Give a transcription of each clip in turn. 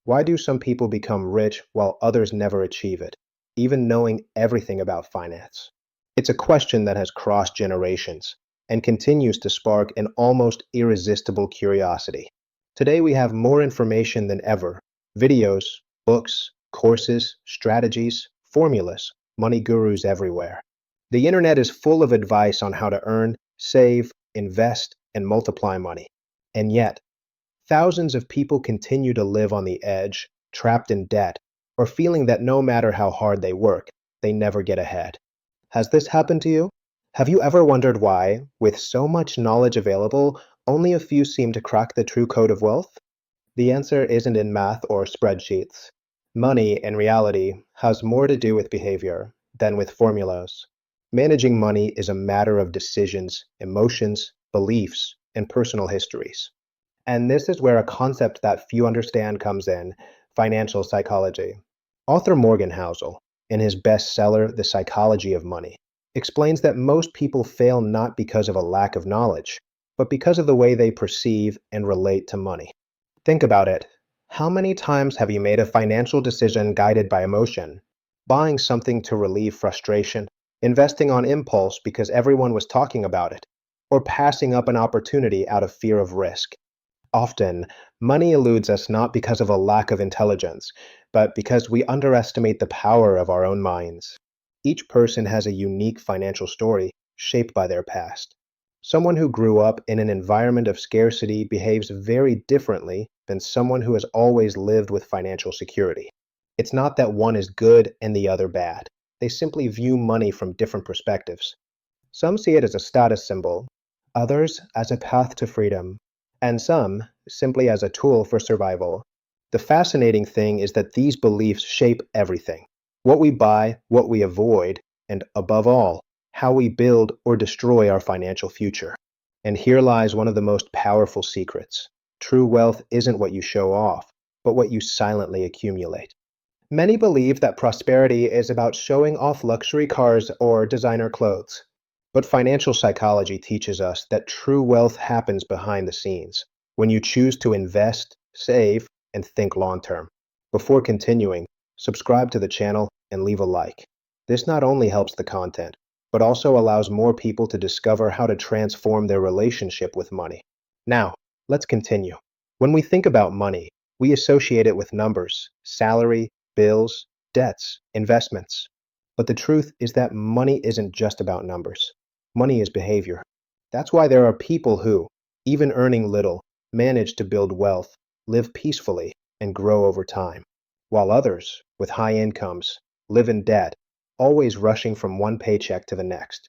Why do some people become rich while others never achieve it, even knowing everything about finance? It's a question that has crossed generations and continues to spark an almost irresistible curiosity. Today we have more information than ever: videos, books, courses, strategies, formulas, money gurus everywhere. The internet is full of advice on how to earn, save, invest, and multiply money. And yet, thousands of people continue to live on the edge, trapped in debt, or feeling that no matter how hard they work, they never get ahead. Has this happened to you? Have you ever wondered why, with so much knowledge available, only a few seem to crack the true code of wealth? The answer isn't in math or spreadsheets. Money, in reality, has more to do with behavior than with formulas. Managing money is a matter of decisions, emotions, beliefs, and personal histories. And this is where a concept that few understand comes in: financial psychology. Author Morgan Housel, in his bestseller, The Psychology of Money, explains that most people fail not because of a lack of knowledge, but because of the way they perceive and relate to money. Think about it. How many times have you made a financial decision guided by emotion? Buying something to relieve frustration, investing on impulse because everyone was talking about it, or passing up an opportunity out of fear of risk? Often, money eludes us not because of a lack of intelligence, but because we underestimate the power of our own minds. Each person has a unique financial story shaped by their past. Someone who grew up in an environment of scarcity behaves very differently than someone who has always lived with financial security. It's not that one is good and the other bad. They simply view money from different perspectives. Some see it as a status symbol, others as a path to freedom, and some simply as a tool for survival. The fascinating thing is that these beliefs shape everything: what we buy, what we avoid, and above all, how we build or destroy our financial future. And here lies one of the most powerful secrets. True wealth isn't what you show off, but what you silently accumulate. Many believe that prosperity is about showing off luxury cars or designer clothes. But financial psychology teaches us that true wealth happens behind the scenes, when you choose to invest, save, and think long term. Before continuing, subscribe to the channel and leave a like. This not only helps the content, but also allows more people to discover how to transform their relationship with money. Now, let's continue. When we think about money, we associate it with numbers: salary, bills, debts, investments. But the truth is that money isn't just about numbers. Money is behavior. That's why there are people who, even earning little, manage to build wealth, live peacefully, and grow over time, while others, with high incomes, live in debt, always rushing from one paycheck to the next.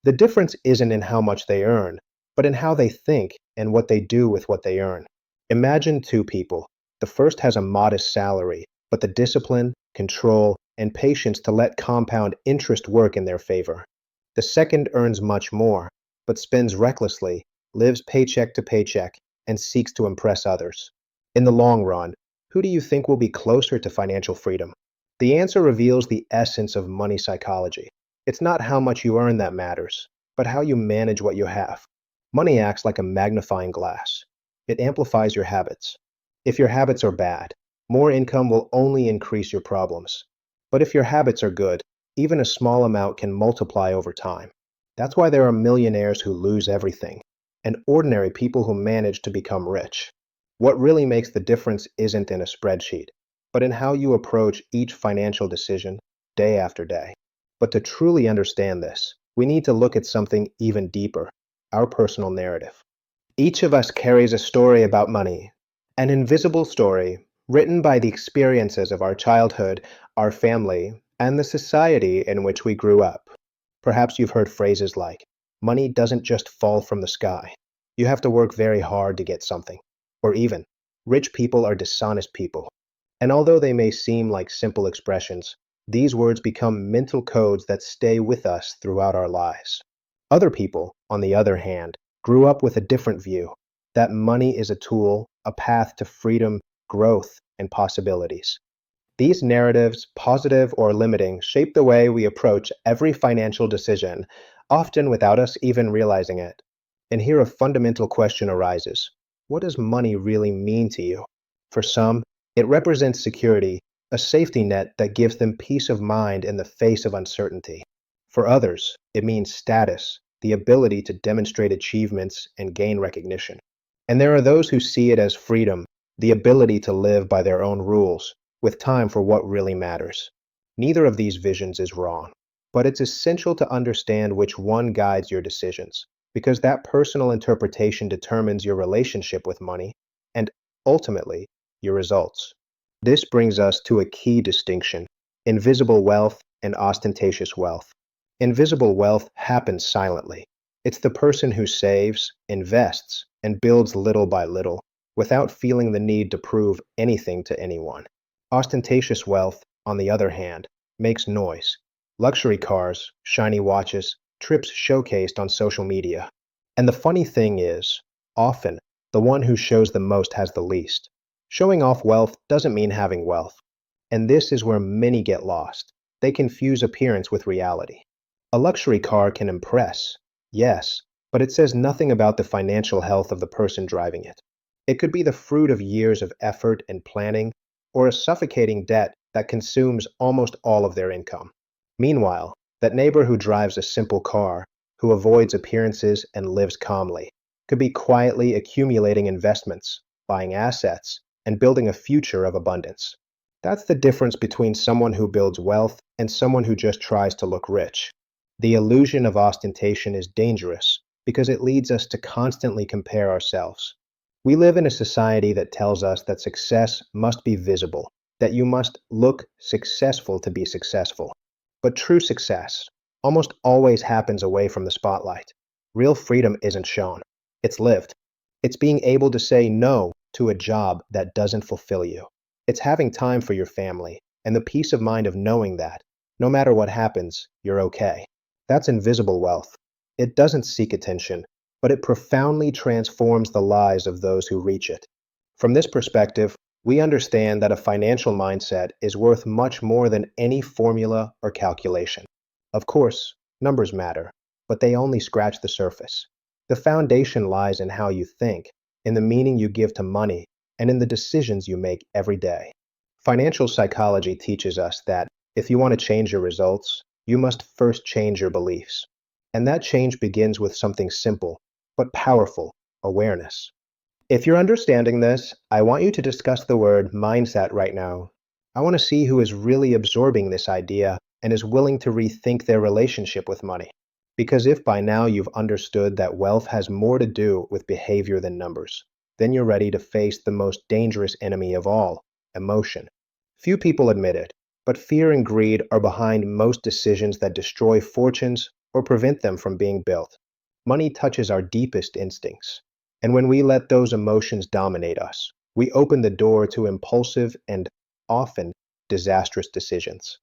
The difference isn't in how much they earn, but in how they think and what they do with what they earn. Imagine two people. The first has a modest salary, but the discipline, control, and patience to let compound interest work in their favor. The second earns much more, but spends recklessly, lives paycheck to paycheck, and seeks to impress others. In the long run, who do you think will be closer to financial freedom? The answer reveals the essence of money psychology. It's not how much you earn that matters, but how you manage what you have. Money acts like a magnifying glass. It amplifies your habits. If your habits are bad, more income will only increase your problems. But if your habits are good, even a small amount can multiply over time. That's why there are millionaires who lose everything, and ordinary people who manage to become rich. What really makes the difference isn't in a spreadsheet, but in how you approach each financial decision day after day. But to truly understand this, we need to look at something even deeper: our personal narrative. Each of us carries a story about money, an invisible story written by the experiences of our childhood, our family, and the society in which we grew up. Perhaps you've heard phrases like, "Money doesn't just fall from the sky. You have to work very hard to get something." Or even, "Rich people are dishonest people." And although they may seem like simple expressions, these words become mental codes that stay with us throughout our lives. Other people, on the other hand, grew up with a different view: that money is a tool, a path to freedom, growth, and possibilities. These narratives, positive or limiting, shape the way we approach every financial decision, often without us even realizing it. And here a fundamental question arises: what does money really mean to you? For some, It represents security, a safety net that gives them peace of mind in the face of uncertainty. For others, it means status, the ability to demonstrate achievements and gain recognition. And there are those who see it as freedom, the ability to live by their own rules, with time for what really matters. Neither of these visions is wrong, but it's essential to understand which one guides your decisions, because that personal interpretation determines your relationship with money and, ultimately, your results. This brings us to a key distinction: invisible wealth and ostentatious wealth. Invisible wealth happens silently. It's the person who saves, invests, and builds little by little, without feeling the need to prove anything to anyone. Ostentatious wealth, on the other hand, makes noise. Luxury cars, shiny watches, trips showcased on social media. And the funny thing is, often, the one who shows the most has the least. Showing off wealth doesn't mean having wealth. And this is where many get lost. They confuse appearance with reality. A luxury car can impress, yes, but it says nothing about the financial health of the person driving it. It could be the fruit of years of effort and planning, or a suffocating debt that consumes almost all of their income. Meanwhile, that neighbor who drives a simple car, who avoids appearances and lives calmly, could be quietly accumulating investments, buying assets, and building a future of abundance. That's the difference between someone who builds wealth and someone who just tries to look rich. The illusion of ostentation is dangerous because it leads us to constantly compare ourselves. We live in a society that tells us that success must be visible, that you must look successful to be successful. But true success almost always happens away from the spotlight. Real freedom isn't shown, it's lived. It's being able to say no to a job that doesn't fulfill you. It's having time for your family and the peace of mind of knowing that, no matter what happens, you're okay. That's invisible wealth. It doesn't seek attention, but it profoundly transforms the lives of those who reach it. From this perspective, we understand that a financial mindset is worth much more than any formula or calculation. Of course, numbers matter, but they only scratch the surface. The foundation lies in how you think, in the meaning you give to money, and in the decisions you make every day. Financial psychology teaches us that if you want to change your results, you must first change your beliefs. And that change begins with something simple, but powerful: awareness. If you're understanding this, I want you to discuss the word mindset right now. I want to see who is really absorbing this idea and is willing to rethink their relationship with money. Because if by now you've understood that wealth has more to do with behavior than numbers, then you're ready to face the most dangerous enemy of all: emotion. Few people admit it, but fear and greed are behind most decisions that destroy fortunes or prevent them from being built. Money touches our deepest instincts. And when we let those emotions dominate us, we open the door to impulsive and often disastrous decisions.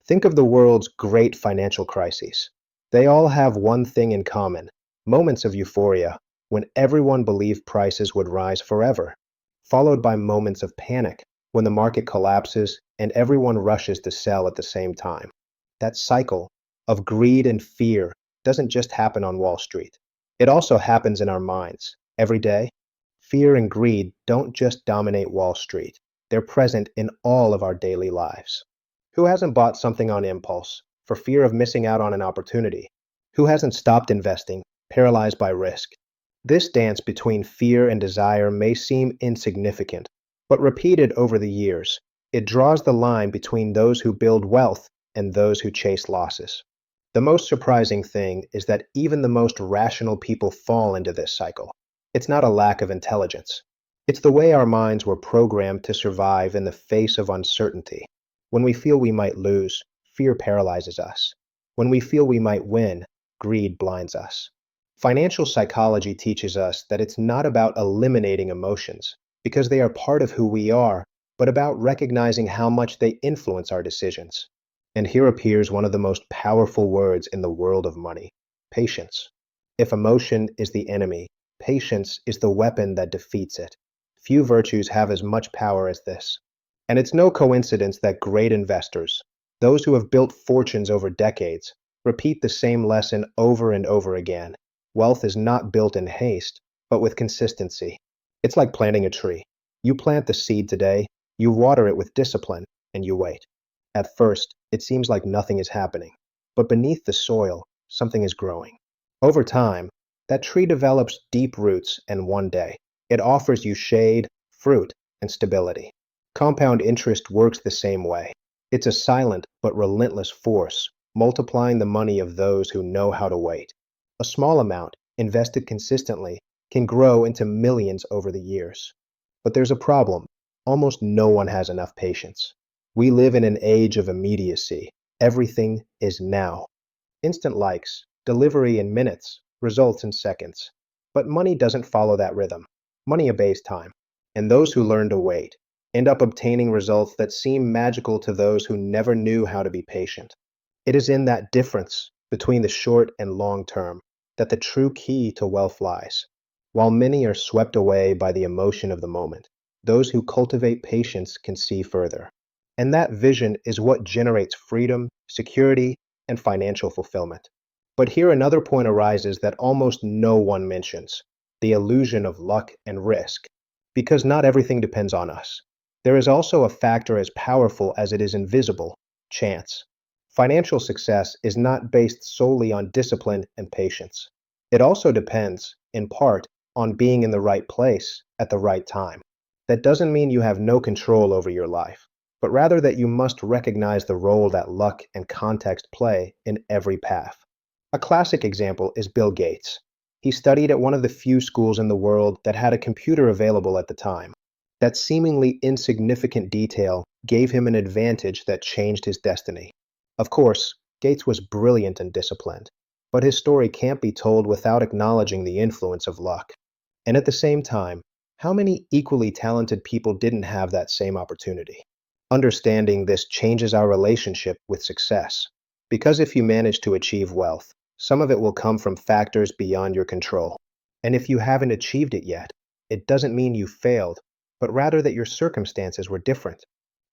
Think of the world's great financial crises. They all have one thing in common: moments of euphoria, when everyone believed prices would rise forever, followed by moments of panic, when the market collapses and everyone rushes to sell at the same time. That cycle of greed and fear doesn't just happen on Wall Street. It also happens in our minds. Every day, fear and greed don't just dominate Wall Street. They're present in all of our daily lives. Who hasn't bought something on impulse for fear of missing out on an opportunity? Who hasn't stopped investing, paralyzed by risk? This dance between fear and desire may seem insignificant, but repeated over the years, it draws the line between those who build wealth and those who chase losses. The most surprising thing is that even the most rational people fall into this cycle. It's not a lack of intelligence. It's the way our minds were programmed to survive in the face of uncertainty. When we feel we might lose, fear paralyzes us. When we feel we might win, greed blinds us. Financial psychology teaches us that it's not about eliminating emotions, because they are part of who we are, but about recognizing how much they influence our decisions. And here appears one of the most powerful words in the world of money: patience. If emotion is the enemy, patience is the weapon that defeats it. Few virtues have as much power as this. And it's no coincidence that great investors, those who have built fortunes over decades, repeat the same lesson over and over again. Wealth is not built in haste, but with consistency. It's like planting a tree. You plant the seed today, You water it with discipline, and you wait. At first, it seems like nothing is happening, but beneath the soil, something is growing. Over time, that tree develops deep roots, and one day, it offers you shade, fruit, and stability. Compound interest works the same way. It's a silent but relentless force, multiplying the money of those who know how to wait. A small amount, invested consistently, can grow into millions over the years. But there's a problem. Almost no one has enough patience. We live in an age of immediacy. Everything is now. Instant likes, delivery in minutes, results in seconds. But money doesn't follow that rhythm. Money obeys time. And those who learn to wait end up obtaining results that seem magical to those who never knew how to be patient. It is in that difference between the short and long term that the true key to wealth lies. While many are swept away by the emotion of the moment, those who cultivate patience can see further. And that vision is what generates freedom, security, and financial fulfillment. But here another point arises that almost no one mentions: the illusion of luck and risk. Because not everything depends on us. There is also a factor as powerful as it is invisible: chance. Financial success is not based solely on discipline and patience. It also depends, in part, on being in the right place at the right time. That doesn't mean you have no control over your life, but rather that you must recognize the role that luck and context play in every path. A classic example is Bill Gates. He studied at one of the few schools in the world that had a computer available at the time. That seemingly insignificant detail gave him an advantage that changed his destiny. Of course, Gates was brilliant and disciplined, but his story can't be told without acknowledging the influence of luck. And at the same time, how many equally talented people didn't have that same opportunity? Understanding this changes our relationship with success. Because if you manage to achieve wealth, some of it will come from factors beyond your control. And if you haven't achieved it yet, it doesn't mean you failed, but rather that your circumstances were different.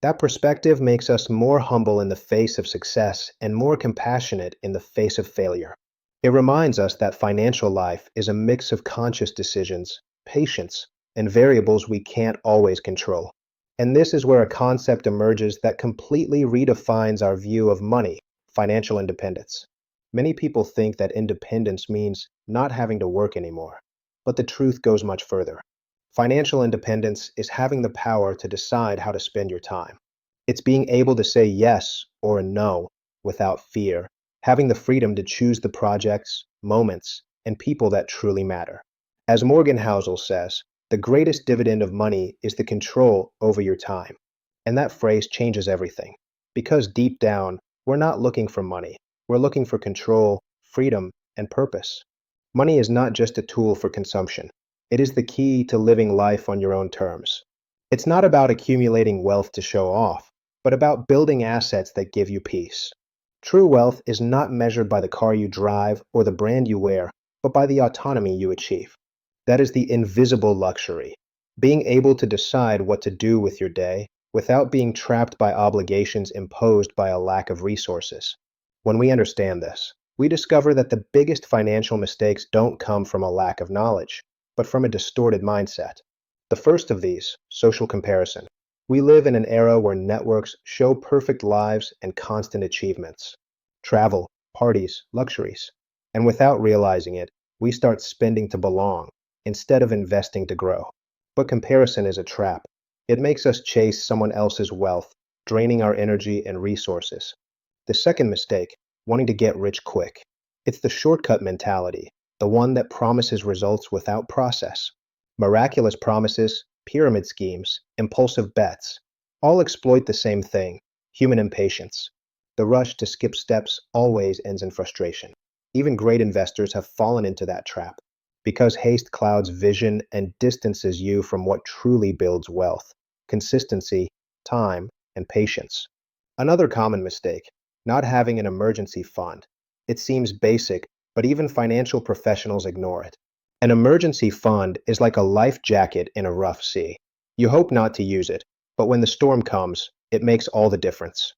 That perspective makes us more humble in the face of success and more compassionate in the face of failure. It reminds us that financial life is a mix of conscious decisions, patience, and variables we can't always control. And this is where a concept emerges that completely redefines our view of money: financial independence. Many people think that independence means not having to work anymore, but the truth goes much further. Financial independence is having the power to decide how to spend your time. It's being able to say yes or no without fear, having the freedom to choose the projects, moments, and people that truly matter. As Morgan Housel says, the greatest dividend of money is the control over your time. And that phrase changes everything. Because deep down, we're not looking for money. We're looking for control, freedom, and purpose. Money is not just a tool for consumption. It is the key to living life on your own terms. It's not about accumulating wealth to show off, but about building assets that give you peace. True wealth is not measured by the car you drive or the brand you wear, but by the autonomy you achieve. That is the invisible luxury: being able to decide what to do with your day without being trapped by obligations imposed by a lack of resources. When we understand this, we discover that the biggest financial mistakes don't come from a lack of knowledge, but from a distorted mindset. The first of these, social comparison. We live in an era where networks show perfect lives and constant achievements. Travel, parties, luxuries. And without realizing it, we start spending to belong instead of investing to grow. But comparison is a trap. It makes us chase someone else's wealth, draining our energy and resources. The second mistake, wanting to get rich quick. It's the shortcut mentality, the one that promises results without process. Miraculous promises, pyramid schemes, impulsive bets, all exploit the same thing: human impatience. The rush to skip steps always ends in frustration. Even great investors have fallen into that trap, because haste clouds vision and distances you from what truly builds wealth: consistency, time, and patience. Another common mistake: not having an emergency fund. It seems basic, but even financial professionals ignore it. An emergency fund is like a life jacket in a rough sea. You hope not to use it, but when the storm comes, it makes all the difference.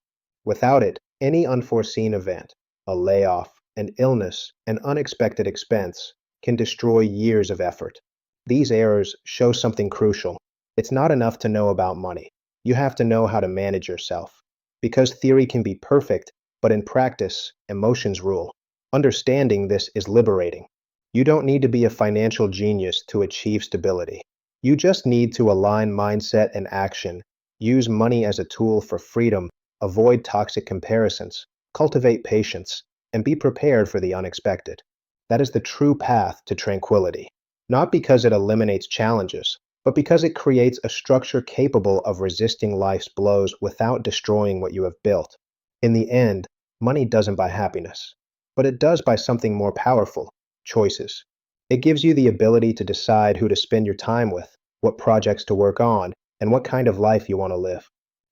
Without it, any unforeseen event, a layoff, an illness, an unexpected expense, can destroy years of effort. These errors show something crucial. It's not enough to know about money. You have to know how to manage yourself. Because theory can be perfect, but in practice, emotions rule. Understanding this is liberating. You don't need to be a financial genius to achieve stability. You just need to align mindset and action, use money as a tool for freedom, avoid toxic comparisons, cultivate patience, and be prepared for the unexpected. That is the true path to tranquility. Not because it eliminates challenges, but because it creates a structure capable of resisting life's blows without destroying what you have built. In the end, money doesn't buy happiness, but it does buy something more powerful: choices. It gives you the ability to decide who to spend your time with, what projects to work on, and what kind of life you want to live.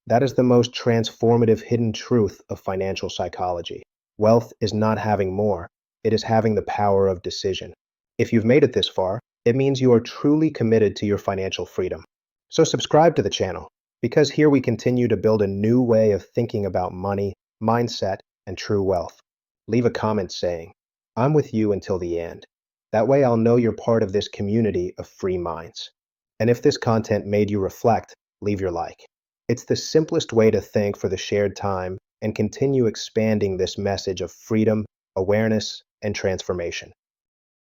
That is the most transformative hidden truth of financial psychology. Wealth is not having more, it is having the power of decision. If you've made it this far, it means you are truly committed to your financial freedom. So subscribe to the channel, because here we continue to build a new way of thinking about money, mindset, and true wealth. Leave a comment saying, "I'm with you until the end." That way I'll know you're part of this community of free minds. And if this content made you reflect, leave your like. It's the simplest way to thank for the shared time and continue expanding this message of freedom, awareness, and transformation.